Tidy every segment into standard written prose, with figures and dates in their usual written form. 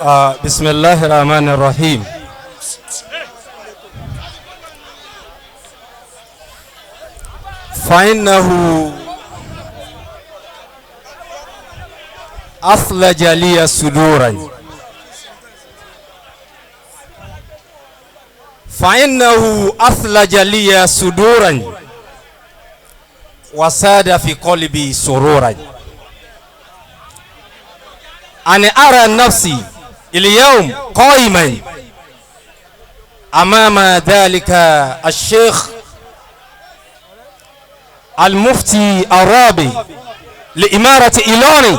بسم الله الرحمن الرحيم. فإنه أثلج لي صدورا، فإنه أثلج لي صدورا وساد في قلبي سرورا أن أرى نفسي اليوم قائما أمام ذلك الشيخ المفتي الرابع لإمارة إيلوري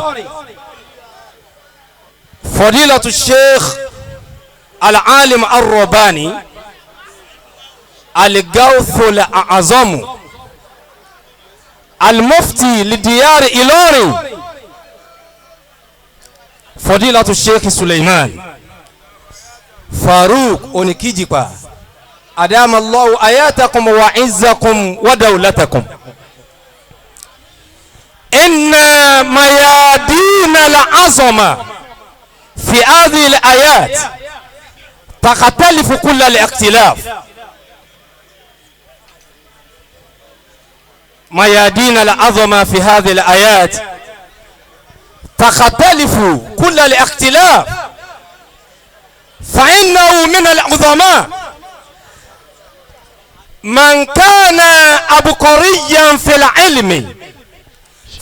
فضيلة الشيخ العالم الرباني الغوث الأعظم المفتي لديار إيلوري فضيلة الشيخ سليمان فاروق أونيكيجيبا أدام الله آياتكم وعزكم ودولتكم. إن ميادين العظمة في هذه الآيات تختلف كل الاختلاف. ميادين العظمة في هذه الآيات تختلف كل الاختلاف، فإنه من العظماء من كان عبقريا في العلم،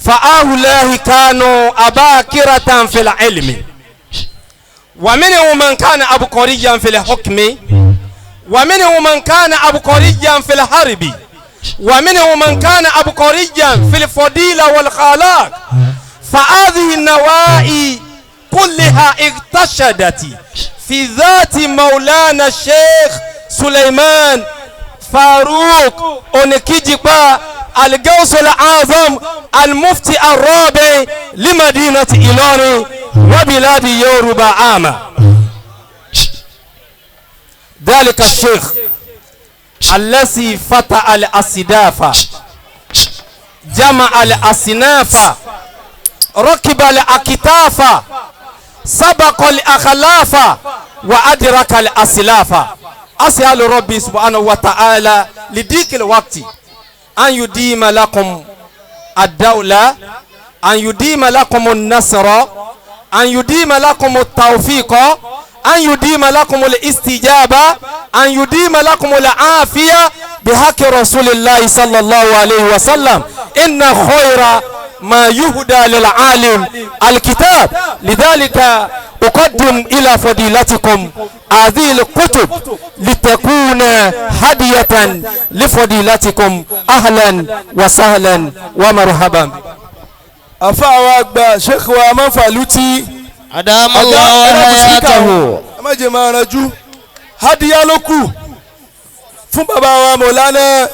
فهؤلاء كانوا أباكرة في العلم، ومنهم من كان عبقريا في الحكم، ومنهم من كان عبقريا في الحرب، ومنهم من كان عبقريا في الفضيلة والخلاق. فهذه النواحي كلها اكتشدت في ذات مولانا الشيخ سليمان فاروق أونيكيجيبا الغوث الأعظم المفتي الرابع لمدينة إيلوري وبلاد يوروبا عامة. ذلك الشيخ الذي فتح الأصداف، جمع الأصناف، ركب الأكتاف، سبق الأخلاف، وأدرك الأسلاف. أسأل ربي سبحانه وتعالى لديك الوقت أن يديم لكم الدولة، أن يديم لكم النصر، أن يديم لكم التوفيق، أن يديم لكم الاستجابة، أن يديم لكم العافية بحق رسول الله صلى الله عليه وسلم. إن خير ما يهدى للعالم الكتاب. لذلك أقدم إلى فضيلتكم هذه الكتب لتكون هدية لفضيلتكم. أهلا وسهلا ومرحبا. أفعوا شيخ ومن فعلتي أدام الله حياته. ما جمع رجو هدية لكم فم بابا مولانا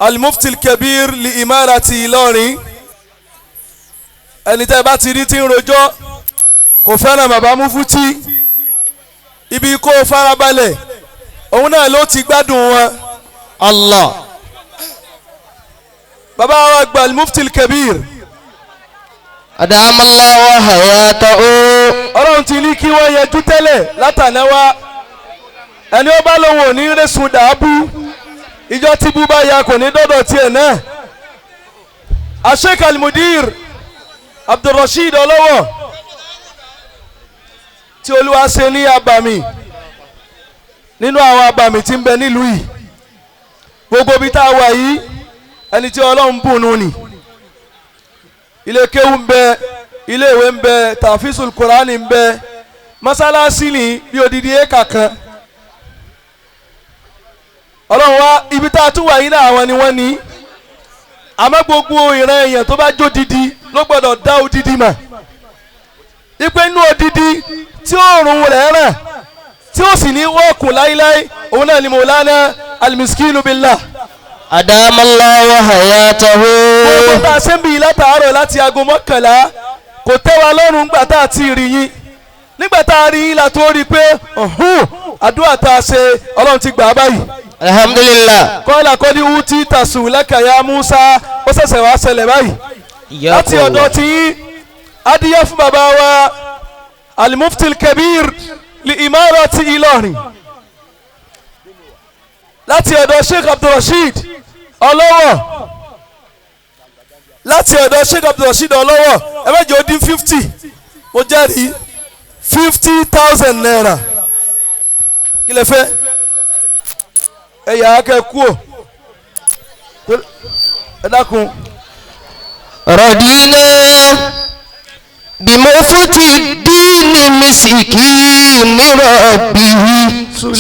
المفتي الكبير لإمارة إيلوري. ẹni tẹ́ bá ti rí tí ń rojọ́ kò fẹ́ràn bàbá Mufti, ibi kó farabalẹ̀ òun náà ló ti gbádùn wọn. Allah. bàbá wa gba al-Mufti al-Kabir Adama Allah hayatahu. ọlọ́run ti ní kí wọ́n yẹjú tẹ́lẹ̀ látànáwá. ẹni ó bá lóun ò ní rẹ́sùn dàábù, ìjọ tí bú bá ya kò ní dọ́dọ̀ tiẹ̀ náà. Sheikh al-Mudir Abdulrasheed Ọlọ́wọ̀ tí Olúwa ṣe ní abàmì nínú àwọn abàmì tí ń bẹ nílùú yìí. gbogbo ibi tá a wà yìí ẹni tí Ọlọ́run bùnú ni. ilé kéwú ń bẹ, ilé ìwé ń bẹ, tàfíìsùl Kùránì ń bẹ, mọ́sálásí ní bí odidi éka kan. Ọlọ́run wá ibi tá a tún wà yìí náà àwọn ni wọ́n ní. àmọ́ gbogbo ìran èèyàn tó bá jó didi ló gbọ́dọ̀ dá odidi mà. ipe inú odidi tí òòrùn rẹ̀ ràn tí ó sì ní wọ́ọ̀kùn láíláí òun náà ni Maulana al-Miskinu billah. Adama Allah hayatahu. gbogbo tá a ṣe ń bì látàárọ̀ láti aago 11 kò tẹ́ wa lọ́rùn nígbà tá a ti rí yín. nígbà tá a rí yín la tó rí pé àdúrà tá a ṣe Ọlọ́run ti gbà á báyìí. Alhamdulillah. kọ́lá kọ́dí wútí tàṣù lẹ́kàyà Musa ó ṣẹ̀ṣẹ̀ wá ṣẹlẹ̀ báyìí. láti ọ̀dọ̀ tí adìyẹ fún bàbá wa المفتي الكبير لإمارة إيلوري láti ọ̀dọ̀ Sheikh Abdulrasheed Ọlọ́wọ̀ láti ọ̀dọ̀ Sheikh Abdulrasheed Ọlọ́wọ̀ ẹ má jẹ́ ó dín 50 mo jẹ́rìí 50,000 naira kí lẹ fẹ́ ẹ yà á kẹ́ kú ò ẹ dákun. رضينا بمفتي الدين مسكين ربه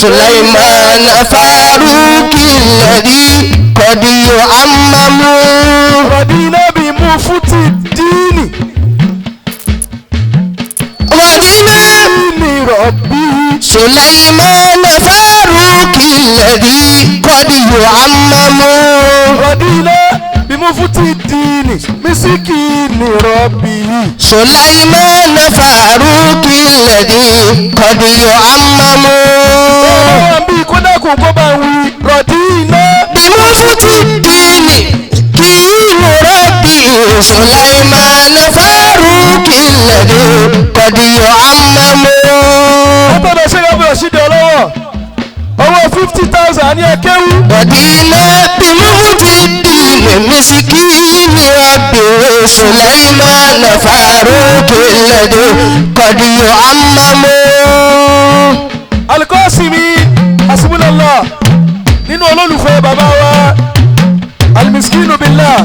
سليمان فاروق الذي قد يعمم. رضينا بمفتي الدين ربه سليمان فاروق الذي قد يعمم. رضينا بمفتي الدين مسكين ربه سليمان فاروق الذي قد يعمم. رضينا بمفتي الدين كين ربي سليمان فاروق الذي قد يعمم. ọ̀tọ̀dọ̀ ṣe yọ̀bọ̀ ṣídìí ọlọ́wọ́ owó 50,000 ní ẹkẹ́wù. رضينا بمفتي الدين مسكين ربي سليمان فاروق الذي قد يعمم. Al-Qasimi hasbunallah nínú olólùfẹ́ bàbá wa al-miskinu billah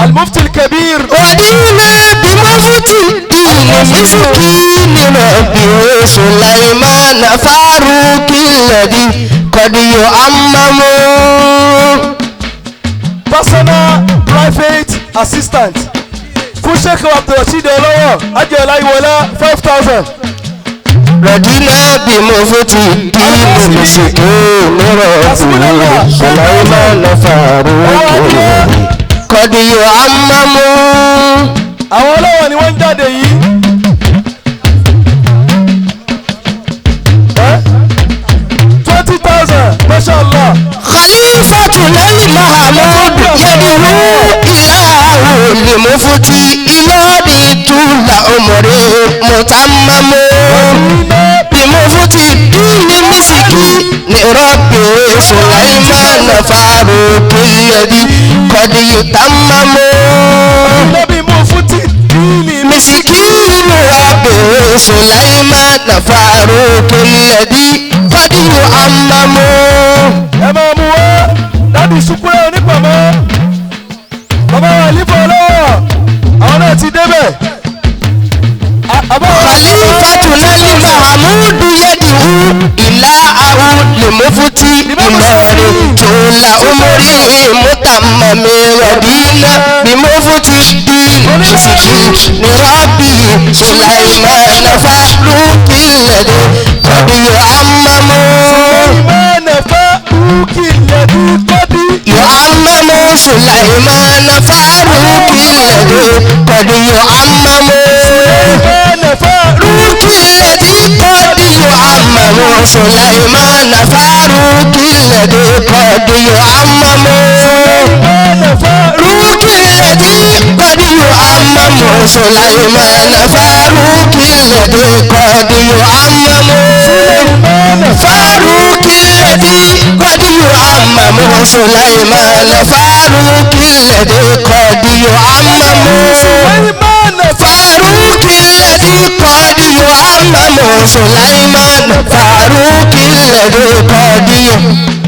al-mufti al-kabir. رضينا بمفتي الدين مسكين ربي سليمان فاروق الذي قد يعمم. Personal private assistant fún Sheikh Abdulrasheed Ọlọ́wọ̀ ajẹ́ọ̀lá ìwọlá 5,000. رضينا بمفتي الدين مسكين ربي سليمان فاروق الذي قد يعمم. àwọn ọlọ́wọ̀ ni wọ́n ń jáde yìí. 20,000 mashallah. خليفتنا المحمود يدعو إله لمفتي إلهي طول عمره متمم. بمفتي الدين مسكين ربي سليمان فاروق الذي قد يتمم. بمفتي الدين مسكين ربي سليمان فاروق الذي قد يعمم. ẹ máa mú wá dábì Ṣúkúrẹ́ onípàmọ́ bàbá wa lífọ̀ ọlọ́wọ̀ àwọn náà ti débẹ̀. خليفتنا المحمود يدعو إلهه لمفتي إلهي طول عمره متمم. رضينا بمفتي الدين مسكين ربي سليمان فاروق الذي قد يعمم. سليمان فاروق الذي قد يعمم. سليمان فاروق الذي قد يعمم. سليمان فاروق الذي قد يعمم. سليمان فاروق الذي قد يعمم. سليمان فاروق الذي قد يعمم. سليمان فاروق الذي قد يعمم. سليمان فاروق الذي قد يعمم. سليمان فاروق الذي قد يعمم. سليمان فاروق الذي قد يعمم.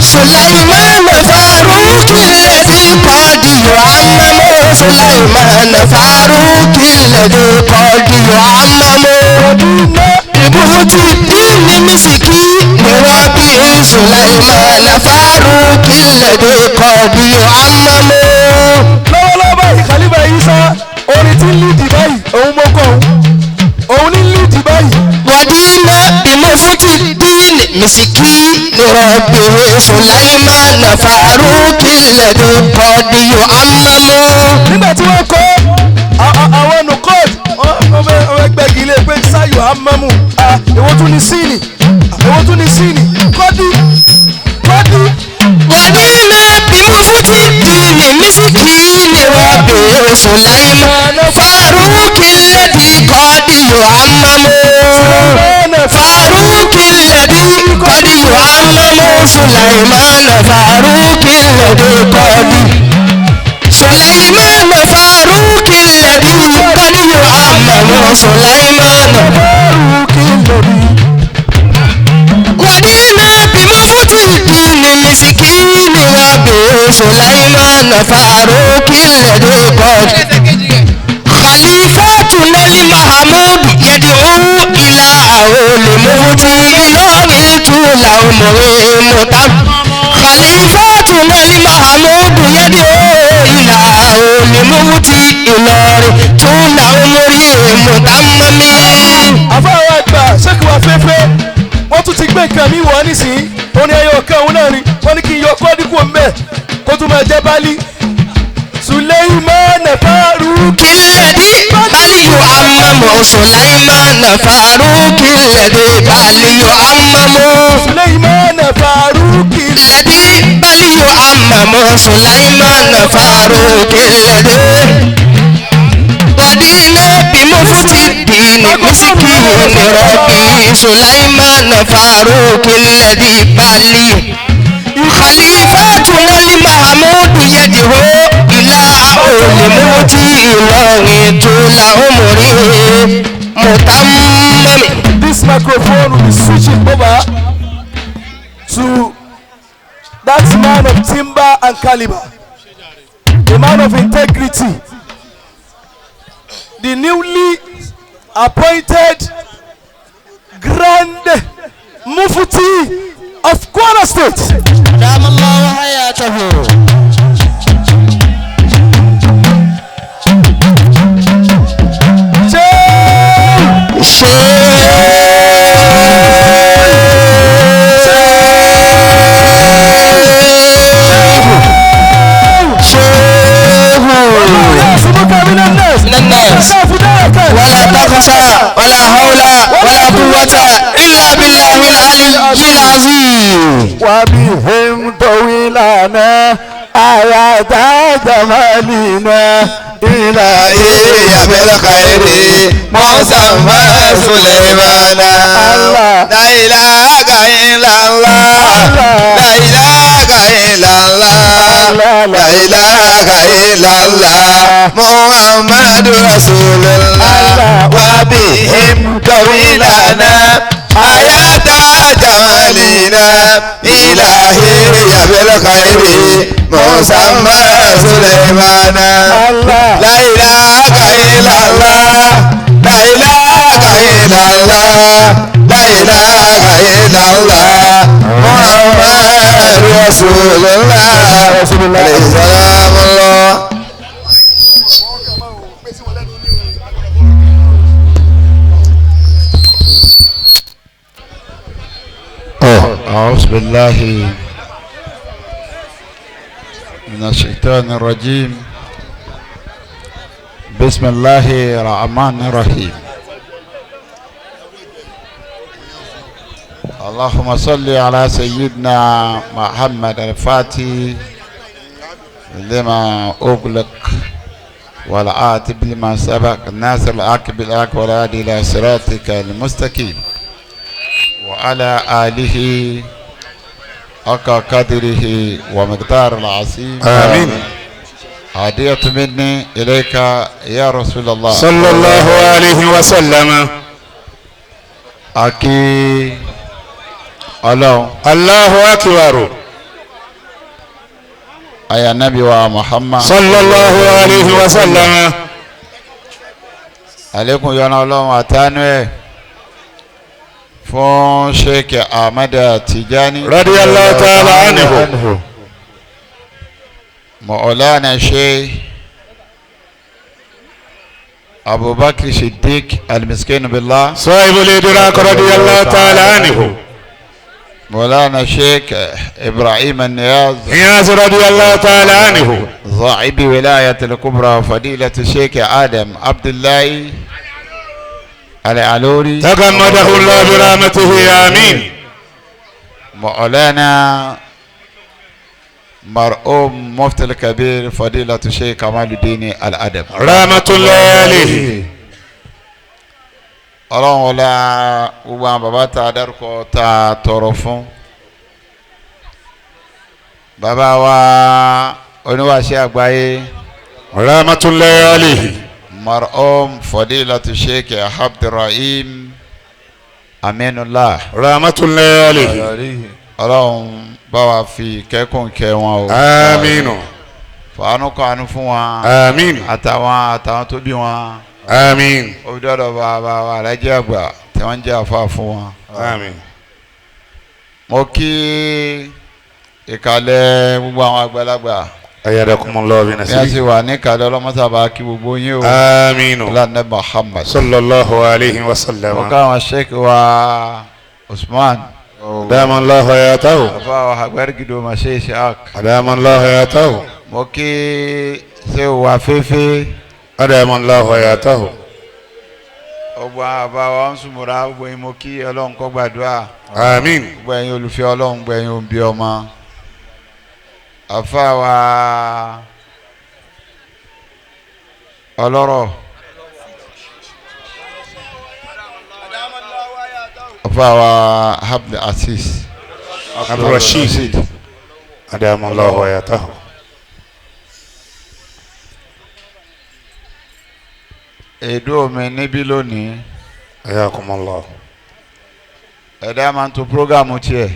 سليمان فاروق الذي قد سليمان فاروق الذي قد يعمم. سليمان فاروق الذي قد يعمم. بمفتي الدين مسكين ربي سليمان فاروق الذي قد يعمم. lọ́wọ́lọ́wọ́ báyìí Khalifa Isa orin tí ń lídì báyìí òun mọ́kọ́ òun ní lídì báyìí. رضينا بمفتي الدين مسكين ربي سليمان فاروق الذي قد يعمم. nígbà tí wọ́n kọ́ àwọn nukọ́d wọ́n gbẹ́gi ilé pé sáyò amamu èwo tún ní síìnì èwo tún ní síìnì kọ́dí. رضينا بمفتي الدين مسكين ربي سليمان فاروق الذي قد يعمم فاروق الذي قد يعمم سليمان فاروق الذي قد سليمان فاروق الذي قد يعمم سليمان فاروق الذي ودينا بمفتي الدين مسكين ربي سليمان فاروق الذي قد خليفتنا المحمود يدعو إلى لمفتي إلهي طول عمره متم خليفتنا المحمود يدعو إلى لمفتي إلهي طول عمره متمم. àfáwọn àgbà ṣéèkì wà fẹ́fẹ́ wọ́n tún ti gbé nǹkan mi wọ̀ nísìnyí ó ní ẹyọ kan òun náà ni wọ́n ní kí n yọ kọ́ọ́dí kò ń bẹ̀ kó tún máa jẹ́ bálí. Suleiman Faruq الذي بل يعمم سليمان فاروق الذي بل يعمم Suleiman Faruq الذي بل يعمم سليمان فاروق الذي ودينا بمفتي الدين مسكين ربي سليمان فاروق الذي بل خليفتنا المحمود يدعو إلى لموتي إلهي طول عمره متمم. This microphone will be switching over to that man of timber and caliber, a man of integrity, the newly appointed Grand Mufti of Kwara State. دام الله حياته. ولا تخشى ولا حول ولا قوة إلا بالله العلي العظيم. وبهم طويلنا آيات جمالنا إلهي بالخير مسمى سليمان. لا إله إلا الله لا إله إلا الله لا إله إلا الله محمد رسول الله. وبهم طويلنا آيات جمالنا إلهي بالخير مسمى سليمان. لا إله إلا الله لا إله إلا الله لا إله إلا الله محمد رسول الله عليه سلام الله. أعوذ بالله من الشيطان الرجيم. بسم الله الرحمن الرحيم. اللهم صل على سيدنا محمد الفاتح لما أغلق والعاتب لما سبق الناصر الحق بالحق والهادي إلى صراطك المستقيم وعلى آله حق قدره ومقدار العظيم. آمين. هدية مني إليك يا رسول الله صلى الله عليه وسلم. أكي الله أكبر. أي النبي ومحمد صلى الله عليه وسلم. عليكم يا الله أتانوي فون شيخ أحمد تجاني رضي الله تعالى عنه. مولانا الشيخ أبو بكر الصديق المسكين بالله صاحب الإدراك رضي الله تعالى عنه. مولانا الشيخ إبراهيم نياز رضي الله تعالى عنه. صاحب ولاية الكبرى فضيلة الشيخ آدم عبد الله العلوري تغمده الله برحمته آمين. مولانا مرحوم مفتي الكبير فضيلة الشيخ كمال الدين الأدب رحمة الله عليه. ọlọ́run ọlá gbogbo àwọn bàbá tá a dárúkọ tá a tọrọ fún bàbá wa oníwàṣẹ àgbáyé rahmatullahi alayhi marhum fadilatu sheikh abdulrahim aminullah rahmatullahi alayhi ọlọ́run bá wa fi kẹ́kùn kẹ́ wọn o aminu fàánù kànú fún wọn amin àtàwọn tó bí wọn amin òbídọ́dọ̀ bàbá wa alájẹ́ àgbà tí wọ́n ń jẹ́ àfa fún wọn. amin. mo kí ìkàlẹ̀ gbogbo àwọn àgbàlagbà ayadakumullahu bi bí a nasrihi ti wà ní ìkàlẹ̀ ọlọ́mọ́sàbà kí gbogbo yín o aminu lánàá Muhammad. sallallahu alayhi wa mo sallam ká àwọn sheikh wa Usman adamallahu hayatahu àfa wa agbẹ́rìgìdò ma ṣe Ishaq. adamallahu hayatahu mo kí ṣé wà fẹ́fẹ́ adamallahu hayatahu ọgbà àbá wa ń sùnmùrà gbogbo yín mo kí ọlọ́run kó gbàdúrà amin gbogbo ẹ̀yin olùfẹ́ ọlọ́run gbogbo ẹ̀yin òbí ọmọ àfa wa ọlọ́rọ̀ àfa wa Abdul Aziz abdulrasheed adamallahu hayatahu èdò mi níbí lónìí ayakumullahu ẹ̀dá máa ń to prógámù tiẹ̀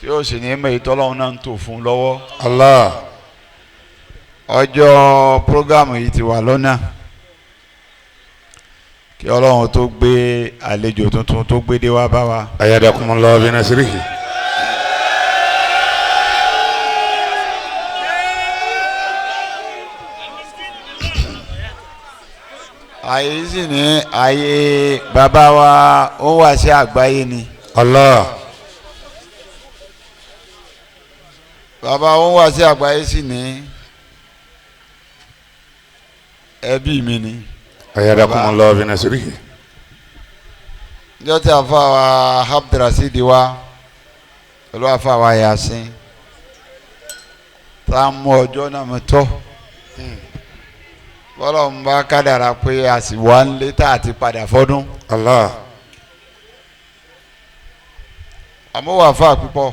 tí ó sì ní mẹ́ ìtọ́lọ́run náà ń tò fún lọ́wọ́ allah ọjọ́ prógámù yìí ti wà lọ́nà kí ọlọ́run tó gbé àlejò tuntun tó gbé dé wá bá wa. ayadakumullahu bi nasrihi àyè yìí sì ní àyè bàbá wa ó wà sí àgbáyé ni allah bàbá ó wà sí àgbáyé sì ní ẹbí mi ni. ayadakumullahu bi nasrihi níjọ́ tí àfa wa Abdulrasheed wa pẹ̀lú àfa wa Yasin tá a mú ọjọ́ náà mi tọ́ bọ́lá ń bá kádàrá pé a sì wá ń lé tá a ti padà fọ́dún allah àmúwà fà púpọ̀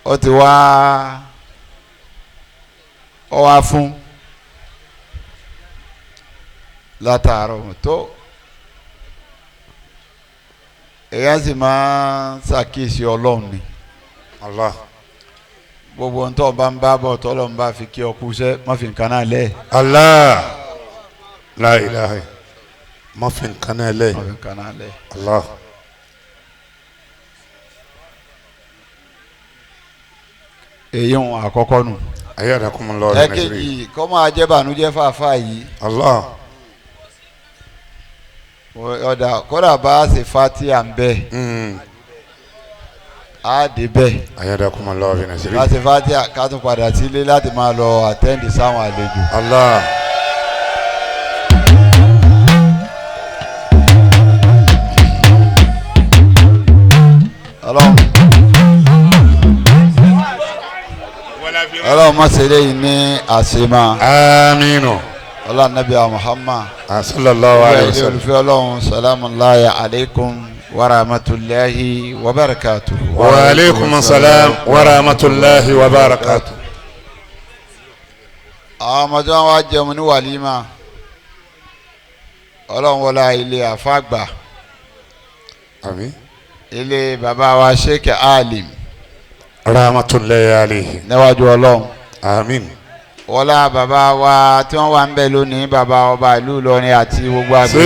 ó ti wá ọ wá fún látàárọ̀ tó èyí sì máa ń ṣàkíyèsí ọlọ́run ni allah gbogbo ntọ́ bá ń bá bọ̀ tọ́lọ́ ń bá fi kí ọkú sẹ́ má fi nǹkan náà lẹ̀. allah la ilaha ma fi nǹkan náà lẹ̀ má fi nǹkan náà lẹ̀. allah èyí ń àkọ́kọ́ nù. ayadakumullahu bi nasrihi ẹ̀kejì kọ́ máa jẹ́ bànújẹ́ fàáfà yìí. allah ọ̀dà kódà bá a ṣe fati à ń bẹ̀ á dé bẹ̀. ayadakumullahu bi nasrihi láti fati ká tún padà sílé láti máa lọ àtẹ́ǹdì sáwọn àlejò. allah ọlọ́run má ṣe léyìn ní àṣemá. aminu ọlọ́run nàbí Muhammad. sallallahu alayhi wa sallam olùfẹ́ ọlọ́run salamullahi alaykum wa rahmatulahi wa barakatuh. wa aleykum salam wa rahmatulahi wa barakatuh. àwọn ọmọdé wọn wá jẹun ní wàlímà ọlọ́run wọlé ilé àfàgbà àmín ilé bàbá wa sheikh alim rahmatulahi alayhi níwájú ọlọ́run àmín wọlá bàbá wa tí wọ́n wà ń bẹ lónìí bàbá ọba ìlú Ìlọrin àti gbogbo àgbẹ̀.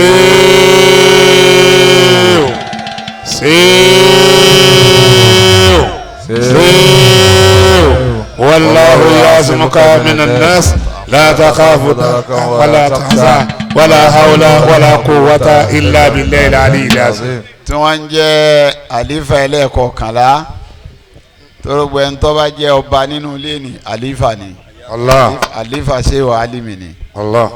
والله يعصمك من الناس لا تخاف ولا تحزن ولا حول ولا قوة إلا بالله العلي العظيم. tí wọ́n ń jẹ́ àlífà ẹlẹ́ẹ̀kọ̀kànlá torogbo ẹni tó bá jẹ́ ọba nínú ilé ni àlífà ni Allah àlífà ṣe wà álìmì ni Allah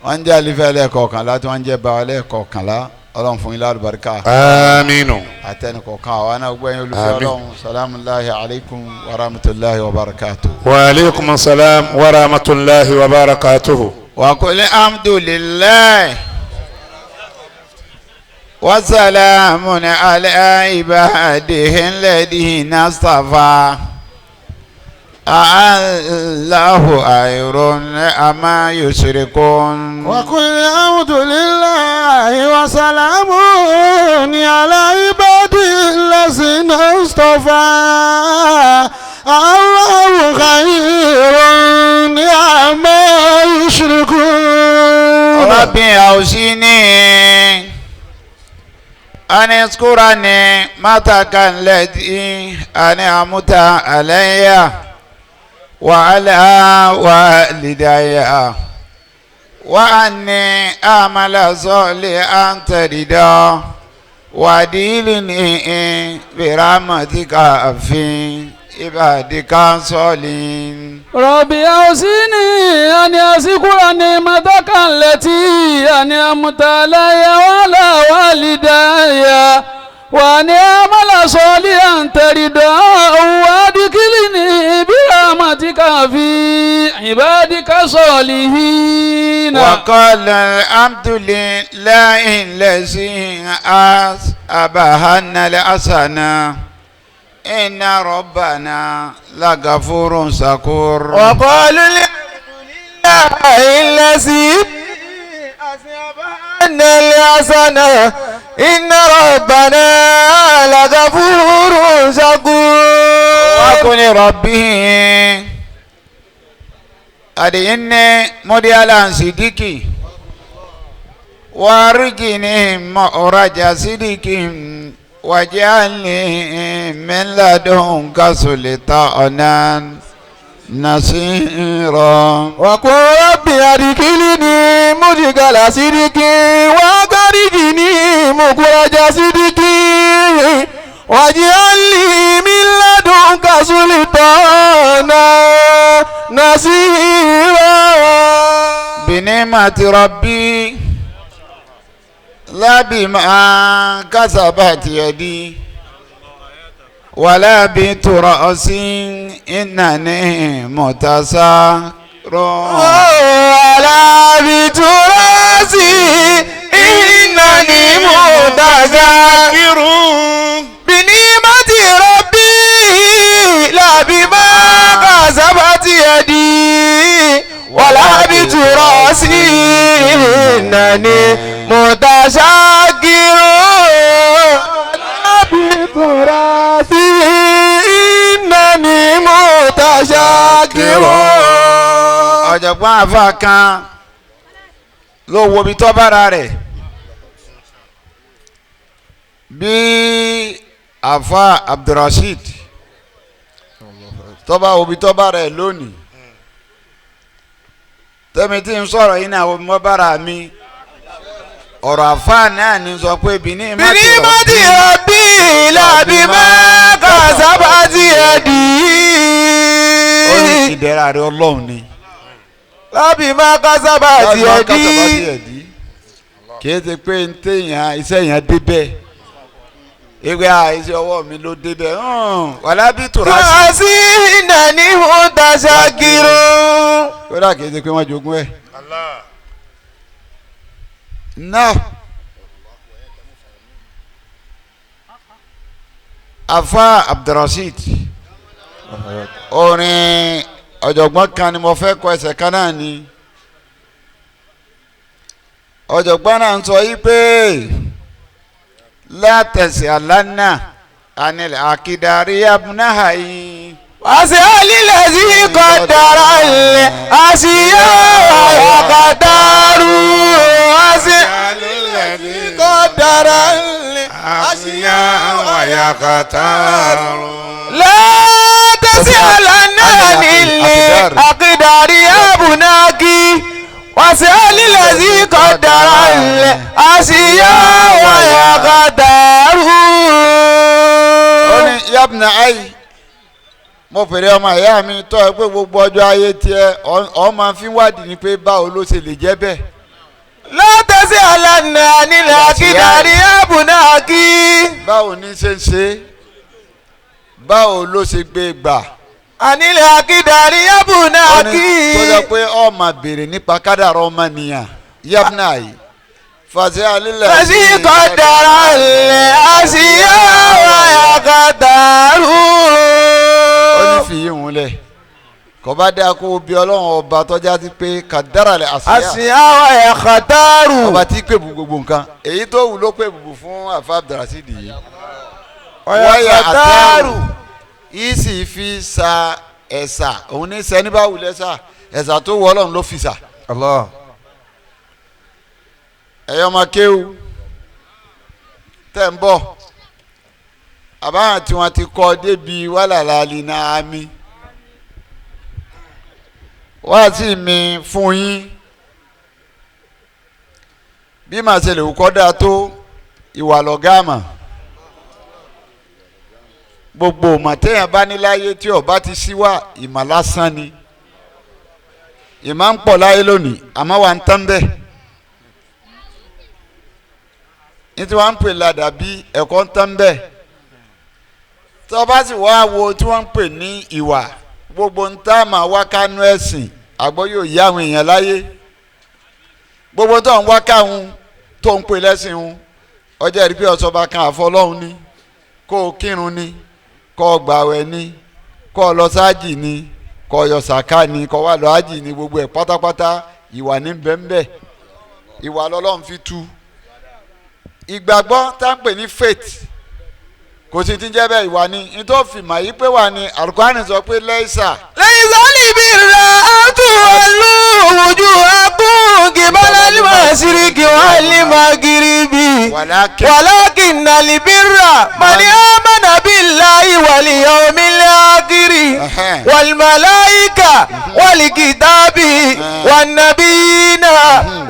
wọ́n ń jẹ́ àlífà ẹlẹ́ẹ̀kọ̀kànlá tí wọ́n ń jẹ́ bá ẹlẹ́ẹ̀kọ̀kànlá ọlọ́run fún yín lálùbáríkà. àmín. àtẹnukọ̀kan àwa náà gbẹ̀yìn olùfẹ́ ọlọ́run salamullahi alaykum wa rahmatulahi wa barakatuh. wa aleykum salaam wa rahmatulahi wa barakatuhu. wa qul alhamdulillah. وسلام على عباده الذين اصطفى الله خير أما يشركون وقل الحمد لله وسلام على عباده الذين اصطفى الله خير أما يشركون ربي أوصيني أن اذكرني متك الذي أنعمت علي وعلى والدي وأني أعمل صالحا ترضى وأدخلني برحمتك في عبادك الصالحين. ربي أوصني أن أذكر نعمتك التي أنعمت علي وعلى والدي وأن أعمل صالحا ترضاه وأدخلني برحمتك في عبادك الصالحين. وقال الحمد لله الذي أذهب الحسنى إن ربنا لغفور شكور. وقالوا الحمد لله الذي أذهب الحسنى إن ربنا لغفور شكور. وقل ربي أدعني مديالا صديقي وارجني مخرج صديقي واجعلني من لدنك سلطانا نصيرا. وقل ربي أدخلني مدخل صدق وأخرجني مخرج صدق واجعل لي من لدنك سلطانا نصيرا. بنعمة ربي لا بما كسبت يدي ولا بترأس إنني متساكر. ولا بترأس إنني متساكر. بنعمة ربي لا بما كسبت يدي ولا بترأس إنني متشاكر. بتراثي إنني متشاكر. ọ̀jọ̀gbọ́n àfa kan ló wo ibi tó bára rẹ̀ bí àfa Abdulrasheed tó bá wo ibi tó bára rẹ̀ lónìí tẹ́mi tí ń sọ̀rọ̀ yìí náà wo mọ́ bára mi ọ̀rọ̀ àfa náà ní sọ pé bìíní mọ́tì rọ̀bì làbí máa kà sábà tí ẹ dì í. ó ní ìdẹ̀ra rẹ̀ ọlọ́run ni. lábì máa kà sábà tí ẹ dì í. kì í ṣe pé ń téèyàn iṣẹ́ yẹn débẹ̀ ìwé iṣẹ́ ọwọ́ mi ló débẹ̀ wàlá bí tòrá sí. tòrá sí ìnáni mo tàṣà kiri. kódà kì í ṣe pé wọ́n jogún ẹ̀. náà afa Abdulrasheed orin ọ̀jọ̀gbọ́n kan ni mo fẹ́ kọ ẹsẹ̀ kan náà ni ọ̀jọ̀gbọ́n náà ń sọ yí pé látẹ̀sí àlànà anilẹ̀ àkìdárí abúnáhà yìí. wàṣẹ lílẹ̀ sí kọ́dára ilẹ̀ àṣìyá àyàkàdárù. wàṣẹ lílẹ̀ sí kọ́dára ilẹ̀ àṣìyá àyàkàdárù. látẹ̀sí àlànà nílẹ̀ àkìdárí abúnákì. wàṣẹ lílẹ̀ sí kọ́dára ilẹ̀ àṣìyá àyàkàdárù. ó ní yabna ayi mo fèrè ọmọ ìyá mi tọ́ ẹ pé gbogbo ọjọ́ ayé tiẹ̀ ọ máa fi wádìí ni pé báwo ló ṣe lè jẹ́ bẹ́ẹ̀. látẹ̀sí àlànà nílẹ̀ àkìdárí abúnákì. báwo ní ṣe ń ṣe báwo ló ṣe gbé gbà. ànílẹ̀ àkìdárí abúnákì. tó jẹ́ pé ọ máa béèrè nípa kádàrá ọmọnìyàn yabna yìí fàṣẹ lílẹ̀. Fàṣí kọ́dàrà lẹ̀ àṣìyá wáyà kàdàrú. ó ní fìyí òun lẹ̀ kò bá dé akó bí ọlọ́run ọba tọ́já ti pé kàdàrà lẹ̀ àṣìyá. Àṣìyá wáyà kàdàrú. ọba tí pè bù gbogbo nǹkan èyí tó wù ló pè bù fún àfa Abdulrasheed yìí. Wáyà kàdàrú. yìí sì fi sa ẹ̀sà òun ní sẹ́ni bá wù lẹ́sà ẹ̀sà tó wọ ọlọ́run ló fi sà. Allah. ẹ̀yọ́ ọmọ kéwù tẹ̀ ń bọ̀ àbáwọn tí wọ́n ti kọ́ débi wàlàlà lina mi wá sí mi fún yín bí màá ṣe lè kọ́ dáa tó ìwà lọ́gàmà gbogbo màtẹ́yàn bá ní láyé tí ọba ti síwá ìmọ̀ lásán ni ìmọ̀ ń pọ̀ láyé lónìí àmọ́ wà ń tán bẹ́ẹ̀ ní tí wọ́n ń pè ládàbí ẹ̀kọ́ ń tán bẹ́ẹ̀ tó bá sì wá wo tí wọ́n ń pè ní ìwà gbogbo ń tá máa wá kánú ẹ̀sìn àgbọ̀ yóò yá àwọn èèyàn láyé gbogbo tó ń wá káwọn tó ń pè lẹ́sìn wọn ọjọ́ ìrí pé ọ̀sọ́ba kan àfọlọ́hún ní kó o kírun ní kó o gbàwẹ̀ ní kó o lọ sáàjì ní kó o yọ sàká ní kó o wá lọ ájì ní gbogbo ẹ̀ pátápátá ìwà ní bẹ́ńbẹ́ ìwà lọ́lọ́run fi tú ìgbàgbọ́ tá ń pè ní faith kò sì ti jẹ́ bẹ́ẹ̀ ìwà ni nítorí fìmọ̀ yìí pé wà ní Al-Qur'ani sọ pé lẹ́yìísà. lẹ́yìísà níbi rẹ̀ àtúwọ̀lú ojú ẹkún kìbálà lima ṣíríkì wà lima gíríbì. wàlákìnnà libirra mani amana billahi wal yawmil akhir wal malaika wal kitabi wan nabiyina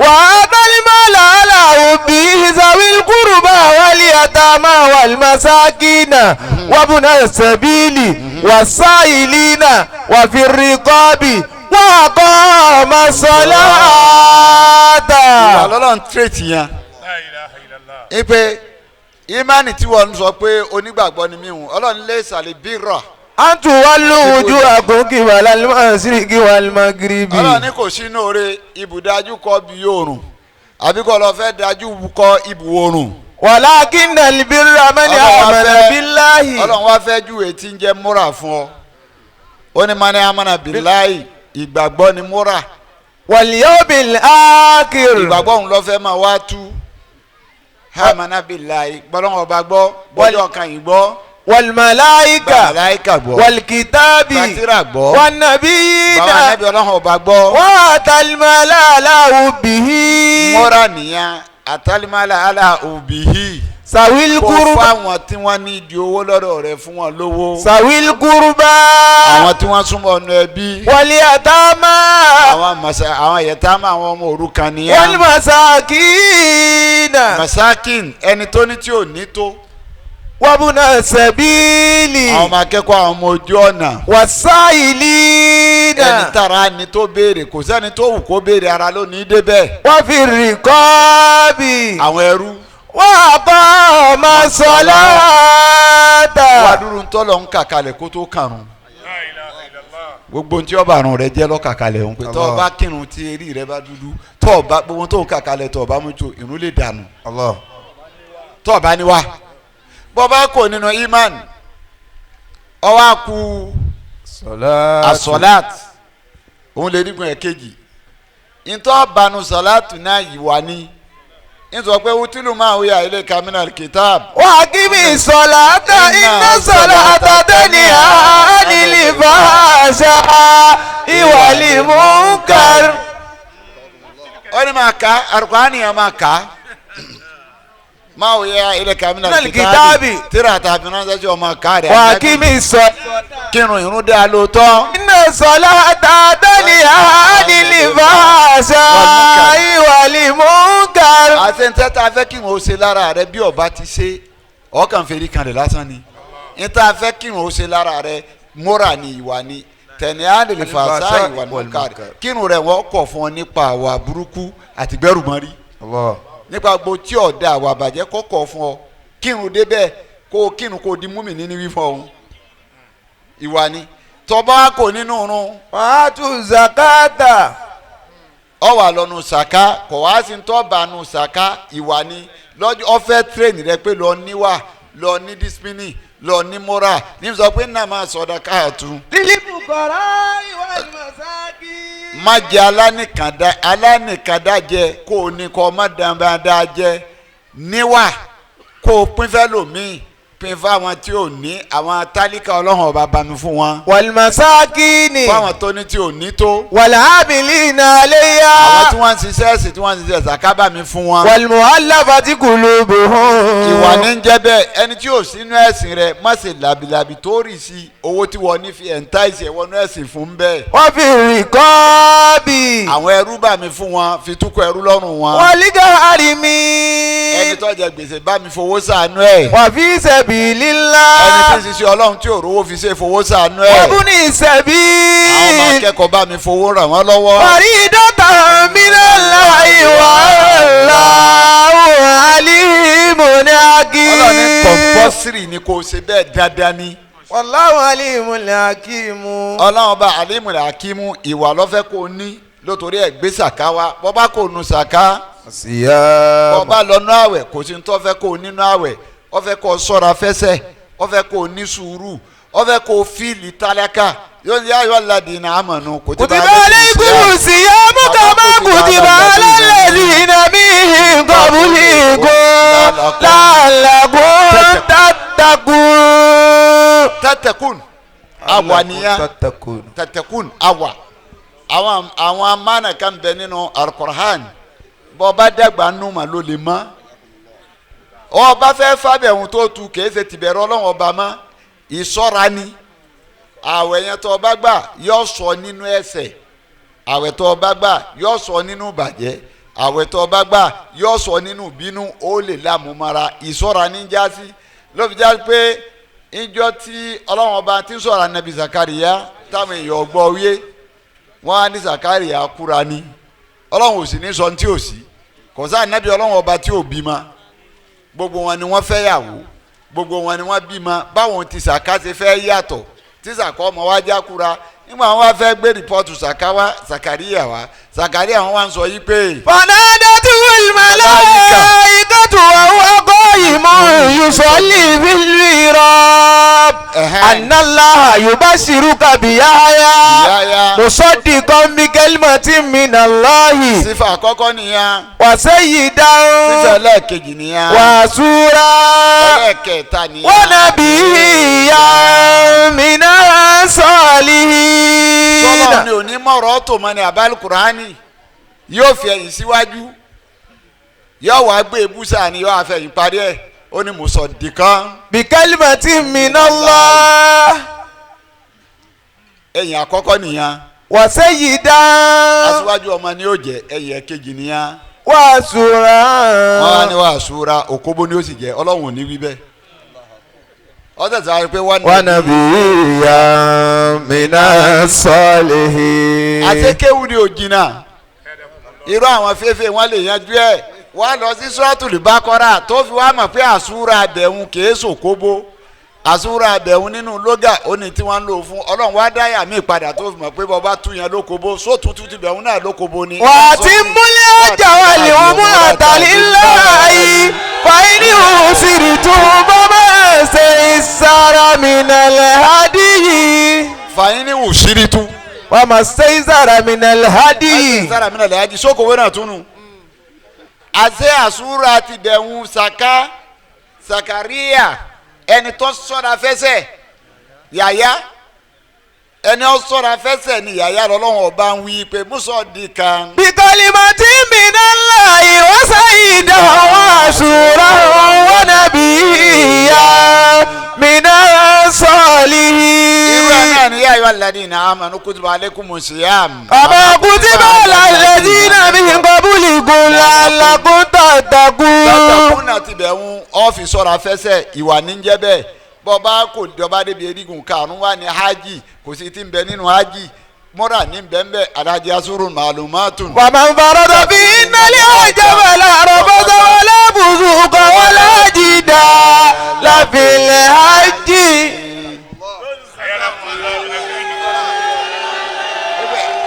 wa atal mala ala hubbihi zawil qurba wal yatama wal masakin وابن السبيل والسائلين وفي الرقاب وأقام الصلاة. Ọlọ́run tírètì yẹn ipe imani tí wọ́n sọ pé onígbàgbọ́ ni mí hùn Ọlọ́run lè sàlẹ̀ bírà. أن تولوا وجوهكم قبل المشرق والمغرب. Ọlọ́run ní kò sínú oore ibùdájú kọ bí oòrùn àbí kò lọ fẹ́ dájú kọ ibù oòrùn. ولكن البر من آمن بالله. Ọlọ́run wá fẹ́ ju etí ń jẹ́ múra fún ọ ó ní mani amana billahi ìgbàgbọ́ ni múra واليوم الآخر. ìgbàgbọ́ òun lọ fẹ́ máa wá tú amana billahi gbọ́dọ̀ ọba gbọ́ bọ́jọ́ kan yìí gbọ́ والملائكة gbọ́ والكتاب bàtírà gbọ́ والنبيين bàbá nẹ́bí ọlọ́run ọba gbọ́ وآتى المال على حبه. múra nìyẹn àtàlímàlà àlà òbíhì. sawil kó kurba. fáwọn tí wọ́n ní ìdí owó lọ́dọ̀ rẹ̀ fún wọn lówó. sawil kurba. àwọn tí wọ́n súnmọ́ ọ̀nà ẹbí. wal yatama. àwọn yatama àwọn ọmọ òrukàn nìyẹn. wal masakina. masakin ẹni tó ní tí ò ní tó. wabuna sabili. àwọn ọmọ akẹ́kọ̀ọ́ àwọn ọmọ ojú ọ̀nà. wasailina. ẹni tara ni tó béèrè kò sẹ́ni tó wù kó béèrè ara lónìí débẹ̀. wa fi riqabi. àwọn ẹrú. wa qama salata. wàdúrú ntọ́lọ̀ ń kàkalẹ̀ kó tó kàrún. gbogbo ntí ọba àrùn rẹ jẹ́ lọ́kàkalẹ̀ òun pé tọ́ ọba kírun tí eré rẹ bá dúdú tọ́ ọba gbogbo tó ń kàkalẹ̀ tọ́ ọba mú tó irun lè dànù. tọ́ ọba ni wá bọ́ba kò nínú iman ọwọ́ àkú asọ́láàt òun lè dígun ẹ̀ kejì ntọ́ banu sọ́láàtù náà yìí wá ní ntọ́ pé wútìlù máa wíyà ilé kamínà kìtáàb. wa aqimi salata inna salata tanha anil fahsha'i wal munkar. ó ní máa ka Al-Qur'ani yẹn máa ka máa wíyà ilé kamínà kìtáàbì tíra tàbí náà sẹ́jọ́ máa ka rẹ̀. wa aqimi salata. kírun irun dé alóòótọ́. inna salata tanha anil fahsha'i wal munkar. àti ntẹ́ tá a fẹ́ kí n ò ṣe lára rẹ bí ọba ti ṣe ọkàn fèrè kan rẹ̀ lásán ni ntẹ́ a fẹ́ kí n ò ṣe lára rẹ mọ́ra ni ìwà ni tẹ̀lé àdèlè fàṣà ìwà nìkan kírun rẹ̀ wọ́n kọ̀ fún ọ nípa àwà burúkú àti gbẹ́rù mọ́rí nípa gbogbo tí ọ̀dà àwà bàjẹ́ kọ́kọ́ fún ọ kírun débẹ̀ kó kírun kó di múmi níní wí fún ọ ìwà ni tọba kò nínú irun. wàá tún zakata. ọ wà lọ́nu sàká kò wá sí tọ́ bá nu sàká ìwà ni lọ́jọ́ ọ̀fẹ́ tírẹ̀nì rẹ pé lọ níwà lọ ní dísípínì lọ ní mọ́ra ní sọ pé náà máa sọ̀dọ̀ káàtú. lílípù kọ̀rọ̀ ìwà ìmọ̀sáàkì. má jẹ alánìkàndá jẹ kó o ní kó o má dáadáa jẹ níwà kó o pín fẹ́ lòmíì pín fáwọn tí ò ní àwọn tálíkà ọlọ́run ọba bá mi fún wọn. wàlmàsákìnì. fáwọn tó ní tí ò ní tó. wàlhámìlínà àléyà. àwọn tí wọ́n ń ṣiṣẹ́ ẹ̀sìn tí wọ́n ń ṣiṣẹ́ ṣàká bá mi fún wọn. wàlmùhálàfàtì kùlùbùhùn. ìwà ní ń jẹ́ bẹ́ẹ̀ ẹni tí ò sínú ẹ̀sìn rẹ̀ má ṣe làbìlàbì tó rì sí owó tí wọ́n ní fi ẹ̀ńtáìsì ẹ̀wọ́nú ẹ̀sìn fún bẹ́ẹ̀. wọ́n fi rìkọ́ọ̀bì. àwọn ẹrú bá mi fún wọn fi túkọ̀ ẹrú lọ́rùn wọn. wọ́n lígà àrìmí. ẹni tó jẹ gbèsè bá mi fowó ṣàánú ẹ̀. wọ́n fi sabilillah. ẹni tí ń ṣiṣẹ́ ọlọ́run tí ò rówó fi ṣe fowó ṣàánú ẹ̀. wọ́n bú ní ìṣẹ̀bí. àwọn ọmọ akẹ́kọ̀ọ́ bá mi fowó ràn wọ́n lọ́wọ́. faridatan minallahi wallahu alimun hakim. ọlọ́ni compulsory ni kò ṣe bẹ́ẹ̀ dandan ni. wallahu alimun hakim. ọlọ́run bá alimul hakimu ìwà lọ́fẹ́ kò ní lótorí ẹ̀ gbé sàká wa bọ́ bá kò nu sàká bọ́ bá lọ́nú àwẹ̀ kò sí tó fẹ́ kò nínú àwẹ̀ ó fẹ́ kó ṣọ́ra fẹsẹ̀ ó fẹ́ kó ní sùúrù ó fẹ́ kó fíìlì tálákà yóò yá yọ aládìní àmọ̀nù kutiba alaykumu siyamu kama kutiba alal ladhina min qablikum la'allakum tattaqun àwa nìyà tattaqun àwa àwọn amánà kan bẹ nínú Al-Qur'an bọ́ bá dàgbà nùmà ló lè mọ́ ọba fẹ́ fábẹ̀ ohun tó tu kìí ṣe tìbẹ̀rẹ̀ ọlọ́run ọba mọ́ ìṣọ́ra ni àwẹ̀ yẹn tó ọba gbà yóò sọ nínú ẹ̀ṣẹ̀ àwẹ̀ tó ọba gbà yóò sọ nínú bàjẹ́ àwẹ̀ tó ọba gbà yóò sọ nínú bínú ó lè lámúmara ìṣọ́ra ní jásí ló fi já pé ìjọ tí ọlọ́run ọba ti ń sọ̀rọ̀ anabi Zakariya táwọn èèyàn gbọ́ wíyé wọ́n á ní Zakariya kúra ni ọlọ́run ò sì ní sọ ní tí ò sí kò sáà anabi ọlọ́run ọba tí ò bímọ gbogbo wọn ni wọ́n fẹ́ yàwó gbogbo wọn ni wọ́n bímọ báwọn ti sàká ṣe fẹ́ yàtọ̀ tí sàkọ́ ọmọ wa jákúra nígbà wọn wá fẹ́ gbé rìpọ́tù sàká wa Zakariya wa Zakariya wọn wá ń sọ yí pé. fanadatul malaikatu wa huwa qa'imun yusalli fil mihrab anna Allaha yubashiruka biyahya musaddiqan bi kalimatin minallahi. sífà àkọ́kọ́ nìyẹn. wa sayyidan. sífà ẹlẹ́ẹ̀kejì nìyẹn. wa sura. ẹlẹ́ẹ̀kẹta nìyẹn. wa nabiyyan minas salihin. sọlọ ni onímọ̀rọ̀ tó mọ ní abal kurani yóò fi ẹ̀yìn síwájú yóò wá gbé ebúsà ni yóò àfẹ̀yìn parí ẹ̀ ó ní musaddiqan. bi kalimatin minallah. ẹ̀yìn àkọ́kọ́ nìyẹn. wa sayyidan. aṣíwájú ọmọ ni yóò jẹ ẹ̀yìn ẹ̀kejì nìyẹn. wa sura. wọ́n á ní wàá sura òkóbó ni ó sì jẹ ọlọ́run ò ní wí bẹ́ẹ̀. ọ̀sẹ̀ tí a rí pé wa nabiyyan minas salihin. àtẹkéwù ni ò jìnnà irú àwọn fẹ́fẹ́ wọn lè yanjú ẹ̀ wọ́n lọ sí Suratul Baqara tó fi wá mọ̀ pé àsúra abẹ̀hún kìí sòkóbó àsúra abẹ̀hún nínú lóga ó ní tí wọ́n ń lò fún ọlọ́run wá dáyà mí padà tó fi mọ̀ pé bọ́ba tú yẹn lókobó sótútù ti bẹ̀hún náà lókobó ni. wà á ti múlẹ̀ ọjà wà lè wọ́n mú àtàlíláyé fàáyínì òsìrì tó bọ́bá ṣe ìsára minal hadiyi. fàáyínì òsìrì tó. wà á máa ṣe ìsára minal hadiyi. ìsára minal hadiyi sókòwé náà túnú. àṣẹ àsúra ti bẹ̀hún saka Zakariya ẹni tó sọ̀rọ̀ afẹ́sẹ̀ yàyà ẹni ó sọ̀rọ̀ afẹ́sẹ̀ ni yàyà lọ́lọ́wọ́ ọba ń wí pé musaddiqan. bi kalimatin minallahi wa sayyidan wa sura wa nabiyyan minas salihin. irú ẹ̀ náà ni ya ayyuhal ladhina amanu kutiba alaykumus siyam. kama kutiba alal ladhina min qablikum la'allakum tattaqun. tattaqun náà ti bẹ̀ ń ọ́fíìsì sọ̀rọ̀ afẹ́sẹ̀ ìwà níjẹ́ bẹ́ẹ̀ bọ́ba kò dọ́ba débi erigun karùn-ún wà ní hajj kò sí ti ń bẹ nínú hajj mọ́ra ní bẹ́ẹ̀ alájí asúrù màlúmátùn. wa man farada fihinna al-hajja fala rafasa wala fusuqa wala jidala fil hajji.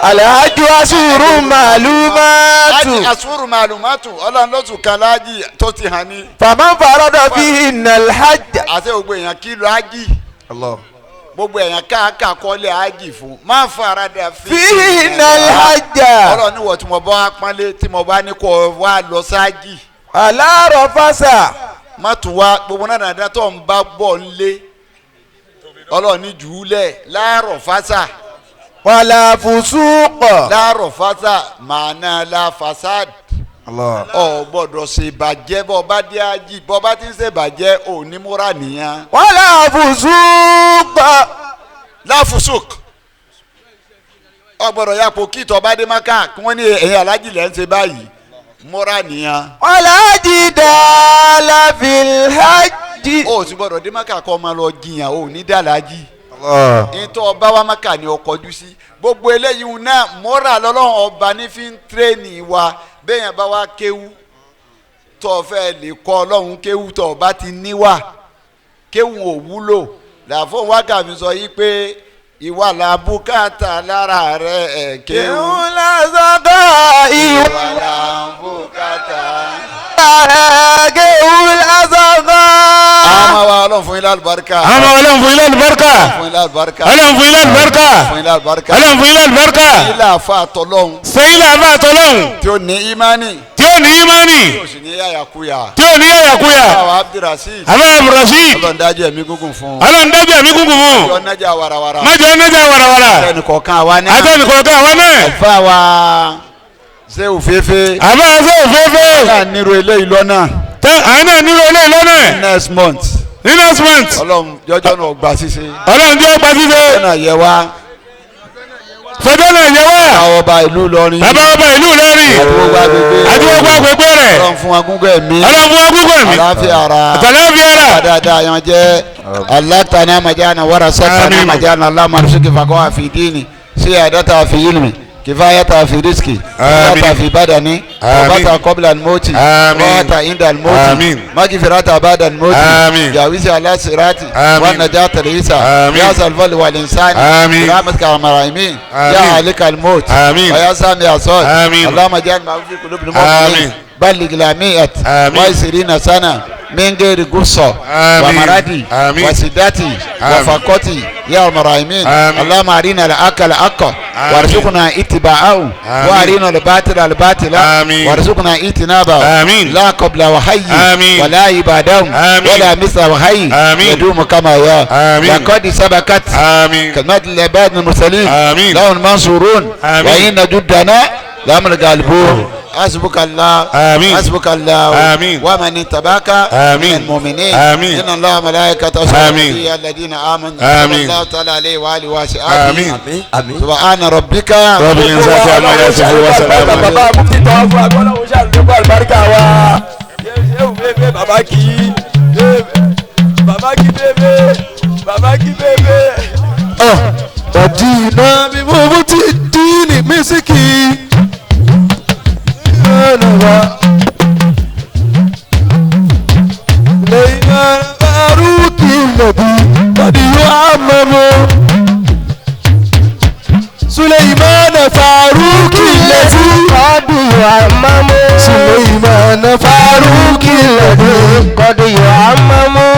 alhaju asuru malumatu. ájì asúrù màlúmátù ọlọ́run ló tún kan láàjì tó ti hàn ní. faman farada fihinna alhajj. àti gbogbo èèyàn kìlọ̀ ájì Allah. gbogbo èèyàn káàkà kọ́lé ájì fún máa farada fihinna alhajj. ọlọ́run níwọ̀ tí mo bá pọ́nlé tí mo bá ní kó wá lọ sáájì. ala rafasa. má tún wá gbogbo náà dáadáa tó ń bá bọ̀ ńlé ọlọ́run ní jùúlẹ̀ láàrọ̀ fásà. wala fusuqa. láàrọ̀ fásà màánà la fasad. Allah. ọ gbọ́dọ̀ ṣe ìbàjẹ́ bọ́ bá dé ájì bọ́ bá ti ń ṣe ìbàjẹ́ ò ní múra nìyẹn. wala fusuqa. láfùsùk ọ gbọ́dọ̀ yàpò kí ìtọ́ bá dé maka kí wọ́n ní ẹ̀yìn alájì lẹ́ ń ṣe báyìí múra nìyẹn. wala jidala fil hajj. ó sì gbọ́dọ̀ dé maka kọ́ ọmọ lọ jiyàn ò ní dàlájì. Allah. ìtọ́ ọba wa maka ni ọkọ̀jú sí gbogbo eléyìí náà múra lọ́lọ́run ọba ní fi ń tírẹ́nì wa bẹ́ẹ̀ yẹn bá wa kéwú tó fẹ́ lè kọ́ ọlọ́run kéwú tó ọba ti níwà kéwú ò wúlò làfọ̀ wákàtí sọ yìí pé ìwà làbúkàtà lára rẹ̀ ẹ̀ kéwú. kéwù lásàkà ìwà ìwà làbúkàtà. kéwù lásàkà. àmọ́ wa ọlọ́run fún yín lálùbáríkà. àmọ́ ọlọ́run fún ilé àlùbáríkà. fún yín lálùbáríkà. ọlọ́run fún ilé àlùbáríkà. fún yín lálùbáríkà. ọlọ́run fún ilé àlùbáríkà. ilé àfa àtọ́lọ́hún sẹ́yìn làbá àtọ́lọ́hún tí ó ní ìmánì tí ó ní ìmánì tí ó sì ní yàyàkúyà. tí ó ní yàyàkúyà. àwọn abdulrasheed àbá abdulrasheed ọlọ́run dájú ẹ̀mí gúngùn fún un. ọlọ́run dájú ẹ̀mí gúngùn fún yọ nájà warawara. májọ nájà warawara ẹnìkọ̀ọ̀kan àwa náà. àtẹnìkọ̀ọ̀kan àwọn náà ẹ̀fọ́ àwa ṣé òfééfé. àbá ṣe òfééfé náà nírò eléyìí lọ́nà. àwọn náà nílò ilé lọ́nà next month. ní next month ọlọ́run jọjọ́ náà gbà ṣíṣe. ọlọ́run jẹ́ ọgbà ṣíṣe ọ̀nà yẹ wá. fọjọ́ náà yẹ wá àwọn ọba ìlú Ìlọrin. bàbá ọba ìlú Ìlọrin àti gbogbo agbègbè rẹ̀ ọlọ́run fún wa gúngún ẹ̀mí. ọlọ́run fún ọgbùgbọ̀ mi àlàáfíà ara. àtàláfíà rà dáadáa yan jẹ́ alátàná majana wàrà sátánà Àmín. majana alámarusí kìfàkọ́ àfi díìnì sí àdáta àfi ilmi kìfáyàtà àfi rísíkì Àmín. kìfáyàtà àfi bádàní Àmín. kìfáyàtà kọ́bìlà mọ́tì Àmín. kìfáyàtà indal mọ́tì Àmín. mákìfìràtà bàdàn mọ́tì Àmín. jàwísì alásìrátì Àmín. wọn nàjà tàlísà Àmín. yà sàlfàlì wàlínsánì Àmín. rahmatika amaraimi Àmín. yà àlíkà mọ́tì Àmín. wàyà sàmì àsọ́t Àmín. alámàjàn màwùfí kùlùbùlù Àmín. mọ́tì بلغ لامئة آمين. وعشرين سنة من غير قصة آمين. ومرضي آمين. وسدتي آمين. وفقتي يا المرايمين آمين. اللهم أرنا الحق الحق آمين. وارزقنا اتباعه آمين. وأرنا الباطل الباطل آمين. وارزقنا اجتنابه آمين. لا قبل وحي آمين. ولا عبادهم آمين. ولا مثل وحي آمين. يدوم كما يا آمين. لقد سبقت آمين كلمات العباد المرسلين آمين. لهم المنصورون آمين. وإن جدنا لهم الغالبون حسبك الله آمين. حسبك الله آمين. ومن اتبعك آمين. من المؤمنين آمين. إن الله ملائكته آمين. يصلون الذين آمنوا آمين. صلى الله تعالى عليه وآله وصحبه آمين. سبحان ربك رب العزة عما يصفون وسلام على bàbá mufti tọ́ fún agbọ́dọ̀ wọ́n ṣàlùkọ́ àlùbáríkà wa. ṣéwù bébé bàbá kì í bàbá kì í bébé bàbá kì í bébé. Madina bí mo ti dín ní mísíkì. Lẹ́yìn arúgbó lẹ́bí tàbí yóò àmọ́mọ́. Suleiman Faruki lẹ́tí. Kọ́dùyọ̀ àmọ́mọ́. Suleiman Faruki lẹ́bí. Kọ́dùyọ̀ àmọ́mọ́.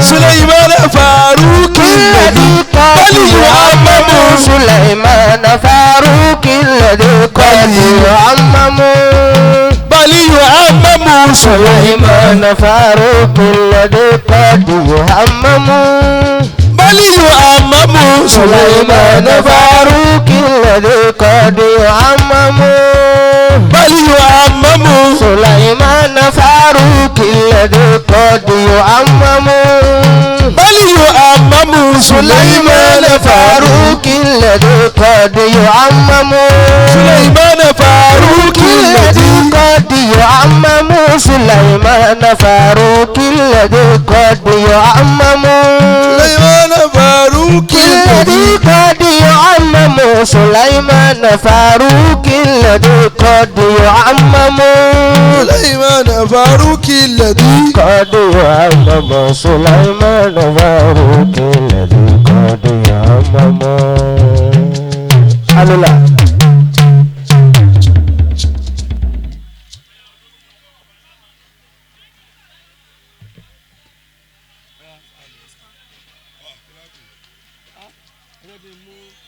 Suleiman Faruki lẹ́bí. Kọ́dùyọ̀ àmọ́mọ́. Suleiman Faruki lẹ́dí. Kọ́dùyọ̀ àmọ́mọ́. Baliyu àmọ́mọ́. Suleiman Faruki lẹ́dí. Kọ́dùyọ̀ àmọ́mọ́. Baliyu àmọ́mọ́. Suleiman Faruki lẹ́dí. Kọ́dùyọ̀ àmọ́mọ́. Baliyu àmọ́mọ́. Suleiman Faruki lẹ́dí. Kọ́dùyọ̀ àmọ́mọ́. Baliyu àmọ́mọ́. Suleiman Faruki lẹ́dí. Kọ́dùyọ̀ àmọ́mọ́. Suleiman Faruki lẹ́dí. Kọ́dùyọ̀ àmọ́mọ́. Suleiman Faruki lẹ́dí. Kọ́dùyọ̀ àmọ́mọ́. Suleiman Faruki lẹ́dí. Kọ́dùyọ̀ àmọ́mọ́. Suleiman Faruki lẹ́dí. Kọ́dùyọ̀ àmọ́mọ́. Suleiman Faruki lẹ́dí. Kọ́dùyọ̀ àmọ́mọ́. Suleiman Faruki lẹ́dí. Kọ́dùyọ̀ àmọ́mọ́. Alula. jẹ́ kí n mú.